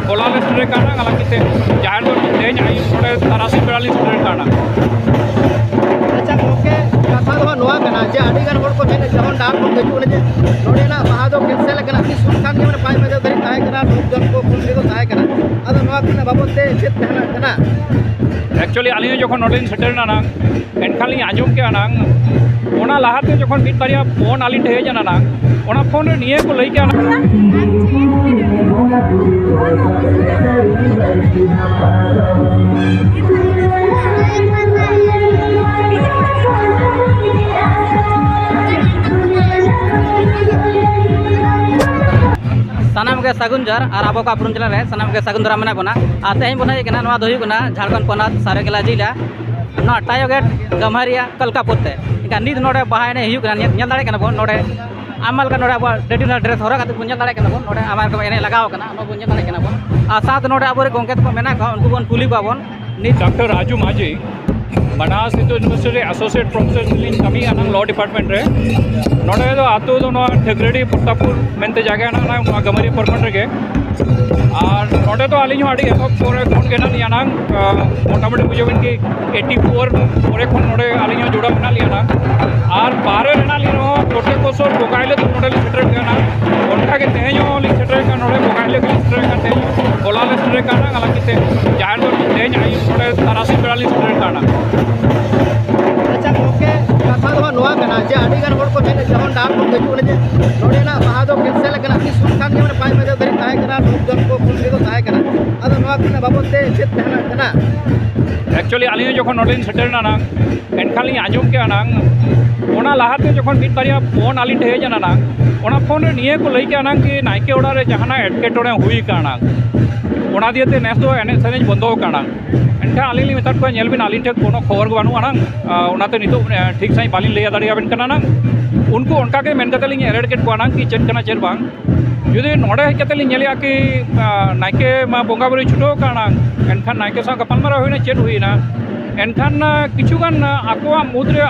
ᱦᱚᱞᱟ ᱞᱮ ᱥᱮᱴᱮᱨ ᱠᱟᱱᱟ ᱦᱟᱞᱟᱝᱠᱤ ᱡᱟᱦᱮᱨ ᱫᱚ ᱛᱮᱦᱮᱧ ᱟᱹᱭᱩᱵ ᱱᱚᱰᱮ ᱛᱟᱨᱟᱥᱤᱧ ᱵᱮᱲᱟ ᱞᱤᱧ ᱥᱮᱴᱮᱨ ᱠᱟᱱᱟ। अच्छा गोके कथा दो नोआ कना जे अडिगान होड़ को मेने जहन डार को गजु ने जे नोडेना बाहा दो कैंसिल कना कि सुनखान के माने 5 बजे धरि ताहे कना लोक जन को फुल को ताहे कना अदो नोआ कना बाबते चेत कहना कना एक्चुअली आलियो जखन नोडे सेटल ना एनखान लिंग आंजम के आना ओना लाहाते जखन मिट बारिया फोन आली ठे जाना ना ओना फोन रे निये को लई के आना सानाम के सगुन जार और आबो का पुरुन जिला रे सानाम के सगुन दरा मना बना आते ही बना केना नवा दोही कोना झारखंड पोनात सारेकेला जिला ना टायोगेट गम्हारिया कलकापुते इनका नीद नोडे बहायने हियु कना नेल दाड़े कना बोन नोडे आमल का नोडे अब ट्रेडिशनल ड्रेस होरा काते पुंजल दाड़े कना बोन नोडे आमार को एने लगाव कना नो पुंजल दाड़े कना बोन आ साथ नोडे आबोरे गोंके को मेना को उनको बोन कुली बाबोन नी डॉक्टर राजू माझी बनास यूनिवर्सिटी एसोसिएट प्रोफेसर लिंग कमी आना लॉ डिपार्टमेंट रे नोडे दो आतो दो नो ठगरेडी पुट्टापुर मेनते जागा ना गमरी परमंड रे और नोडे तो आलिन आड़ी एहब पोरे कोन केना लियाना मोटामुटी बुझोबिन कि 84 पोरे कोन नोडे आलिन जोड़ा बना लियाना और बारे रेना लिनो टोटे कोसोर बोगाइले तो नोडे सेटर केना उनका के तेजो लि सेटर का नोडे बोगाइले के सेटर का तेज बोला ले सेटर काना हालांकि ते जाहर दो तेज आई नोडे तरासी बेड़ा लि सेटर काना अच्छा गोके कथा दो नोआ कना जे अडिगान होड़ को मेने जहन डार को गजु ने जे नोडेना बाहा दो कैंसिल कना कि सुनखान के माने 5 बजे धरि ताहे कना लोक जन को फुल को ताहे कना अदो नोआ कना बाबते चेत कहना कना एक्चुअली आलियो जखन नोडे सेटल ना एनखान लिंग आंजम के आना ओना लाहाते जखन मिट बारिया फोन आली ठे जाना ना ओना फोन रे निये को लई के आना कि नाइके ओड़ा रे जहाना एटकेटोड़े हुई काना ओना दियते नेस दो एने सनेज बंदो काना एनखान आलिन लिंग मेताद को नेल बिन आलिन ठे कोनो खबर को बानु आना ओनाते नितो ठीक सही बालिन लई दाड़ियाबिन कना ना उनको उनका के मेन कते लिंग एरेडकेट को आना कि चेक कना चेर बांग जुदी नोडे हज कते लिंग नेलिया कि नाइके मा बोंगा बुरी छुटो काना एनखान नाइके सा गपालमारा हुईना चेक हुईना एनखान किछुगान आकोआ मुद्रे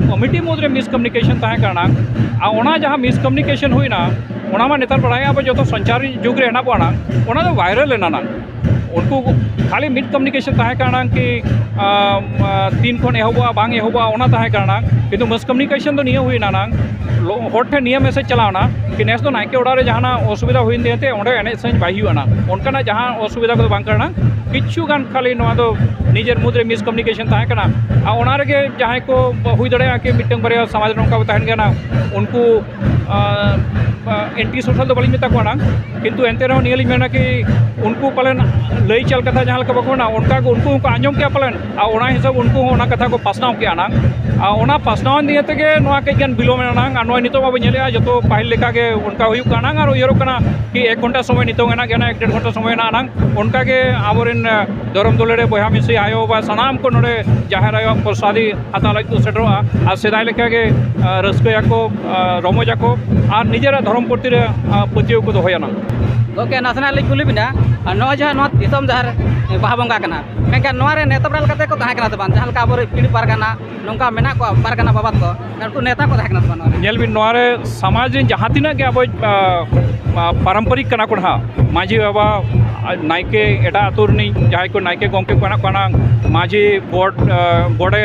कमिटी मुद्रे मिसकम्युनिकेशन ताहे काना आ ओना जहां मिसकम्युनिकेशन हुईना ओना मा नेतार बड़ाया अब जो संचार जुग रे हेना पड़ा ओना तो वायरल लेना ना उनको खाली मिड कम्युनिकेशन ताहे काना कि 3 खन एहबा बांग एहबा ओना ताहे काना किंतु मिसकम्युनिकेशन तो निये हुईना ना होड़ ठे निये मेसेज चलावना कि नेस दो नाइके ओड़ा रे जहाना असुविधा हुईन देते ओंडे एने सज बाई हुआना उनकाना जहां असुविधा को बांग करना किच्छु गान खाली नोआ दो निजेर मुद्रे मिसकम्युनिकेशन ताहे काना आ ओना रे जहां को हुई दड़ेया कि मिटंग बारिया समाज नोंका ताहेन गना उनको एंटी सोशल तो बालिं मेता को ना किंतु एंते रहो निये लिं मेना कि उनको पालन लई चल कथा जहां लका बको ना उनका उनको आंजम के पालन आ ओना हिसाब उनको ओना कथा को पासनाव के आना आ ओना पासनाव दिए तेगे नोआ कईगान बिलो मेना आ नोय नितो बाबो नेलेया जतो पाहिल लेका के उनका हुयु काना और उयरो काना कि 1 घंटा समय नितो गेना गेना 1.5 घंटा समय ना नांग उनका के आबोरिन धरम दुलेरे बहा मिसी आयो बा सनाम को नोडे जाहेर आयो प्रसादी हाता लाग तो सेटरोआ आ सेदाय लेका के रस्कया को रमोजा को और निजेरा धर्म प्रति रे पतियो को दोहयाना ओके नासना ले कुली बिना नो जहा नो दिसम जहर बाहा बंगा कना मेका नोरे नेता बराल कते को ताहे कना त बान जहां का आबोरे पीड़ी पारगाना नोंका मेना को पारगाना बाबत को उनको नेता को ताहे कना त बान नेल बिन नोरे समाज रे जहां तिना के अब पारंपरिक कना को हा माझी बाबा नाइके एटा आतुरनी जहां को नाइके गोंके कना माझी गोडे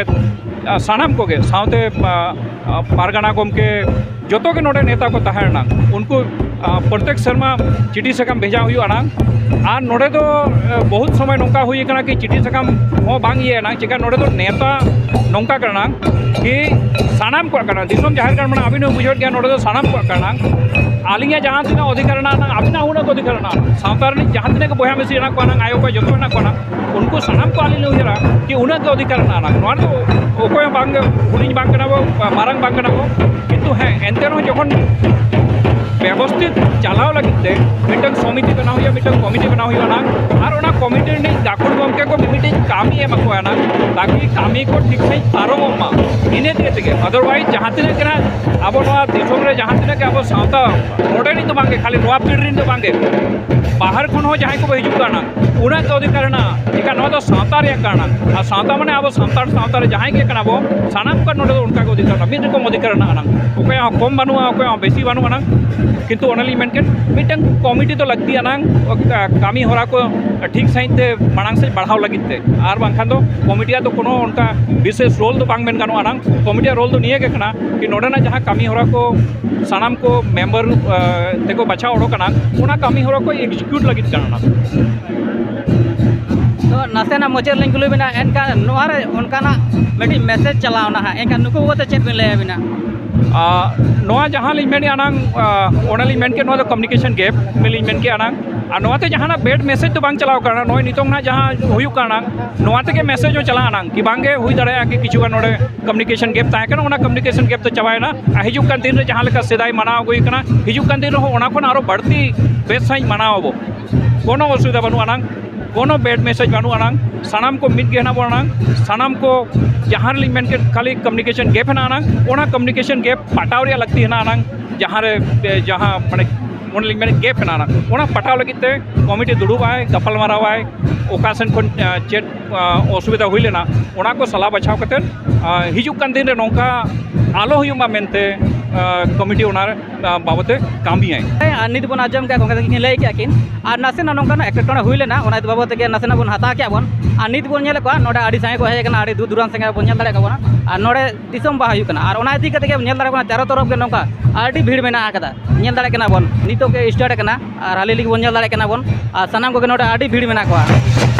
सानाम को गे सावते पारगाना गोमके जोतो के नोडे नेता को ताहेना उनको प्रत्येक शर्मा चिठी सकाम भेजा हुई आना और नोडे तो बहुत समय नौका हुई कना कि चिठी सकाम हो बांग ये ना चिका नोडे तो नेता नौका करना कि सानाम को करना दिसम जाहिर कर मना अभी बुझे गया नोडे तो सानाम को करना आलिया जहां तिना अधिकार ना अबिना हुना को अधिकार ना सावतार जहां तिना को बहा में से ना को ना आयो को जतो ना को ना उनको सानाम को आलिन उजरा कि उना को अधिकार ना ना नोर तो ओको बांग हुलिन बांग करना मारंग बांग करना किंतु है एंते नो जखन व्यवस्थित चलाव लगे मिटन समिति बना हुआ मिटन कमिटी बना हुआ ना और ओना कमिटी ने गाकुड़ गमके को मिटन कामी एमको ना ताकि कामी को ठीक सही पारोमा इने दिए अदरवाइज जहाँ तीन के अब दिसम रे जहाँ तीन के अब सावता नोडे नहीं तो बांगे खाली नोआ पीढ़ी तो बांगे बाहर खन हो जहाँ को हजना उना के अधिकार ना चिका नो तो सावता रे काना आ सावता माने अब सावता सावता रे जहाँ के कना बो सानाम का नोडे उनका को अधिकार ना मिद को अधिकार ना ना ओके कम बानुआ ओके बेसी बानुआ ना किंतु ओनली मेनके मिटन कमिटी तो लगती अनांग कामी होरा को ठीक सहित ते मांग से बढ़ाव लगित ते आर बांखान दो कमिटिया तो कोनो उनका विशेष रोल तो बांग मेन गानो अनांग कमिटिया रोल तो निये के कना कि नोडेना जहाँ कामी होरा को सानाम को मेंबर तेको बचा ओडो कना ओना कामी होरा को एग्जीक्यूट लगित करना तो नासेना मुझे लिंक लो बिना एनका नोहारे उनका ना मेडी मैसेज चलावना है एनका नुको वो तो चेक मिले बिना नोआ जहाँ लिमेन अनांग ओनली मेन के नोआ तो कम्युनिकेशन गैप मिली मेन के अनांग नोआ ते जहाँ ना बेड मैसेज तो बांग चलाव करना नोय नितोंग ना जहाँ हुयु करना नोआ ते के मैसेज जो चला अनांग कि बांगे हुई दड़े कि किछु का नोडे कम्युनिकेशन गैप ताहे कना ओना कम्युनिकेशन गैप तो चबाय ना हिजुक कान दिन रे जहाँ लेका सेदाय मनाव गई कना हिजुक कान दिन रे ओना खन आरो बढ़ती बेस सही मनाव बो कोनो असुविधा बनु अनांग कोनो बेड मैसेज बानू अनांग सानाम को मिद गहना बो अनांग सानाम को जहाँ लिंग मेन के खाली कम्युनिकेशन गैप है अनांग ओना कम्युनिकेशन गैप पटाव रे लगती है ना अनांग जहाँ माने ओना लिंग मेन गैप है अनांग ओना पटाव लगते कमिटी दुड़ूब आए गफल माराव आए ओकासन को चेट असुविधा हुई लेना ओना को सलाह बचाव करते हिजुक कान दिन रे नोंका आलो हुयुमा मेनते कमिटी ओनार बाबते कामी है नित बन आजम क्या गोंगे किन लय क्या किन और नासेना नोंका एकटोना हुई लेना ओना बाबते के नासेना बन हता क्या बन और नित बन नेले को नोडे आडी संगे को हे कना आडी दुरान संगे बन नेल दाड़े का बन और नोडे दिसम बा हुई कना और ओना इदी कते के नेल दाड़े बन चारों तरफ के नोंका आडी भीड़ मेना आकदा नेल दाड़े कना बन नितो के स्टार्ट कना और हाली लिग बन नेल दाड़े कना बन और सनाम को नोडे आडी भीड़ मेना को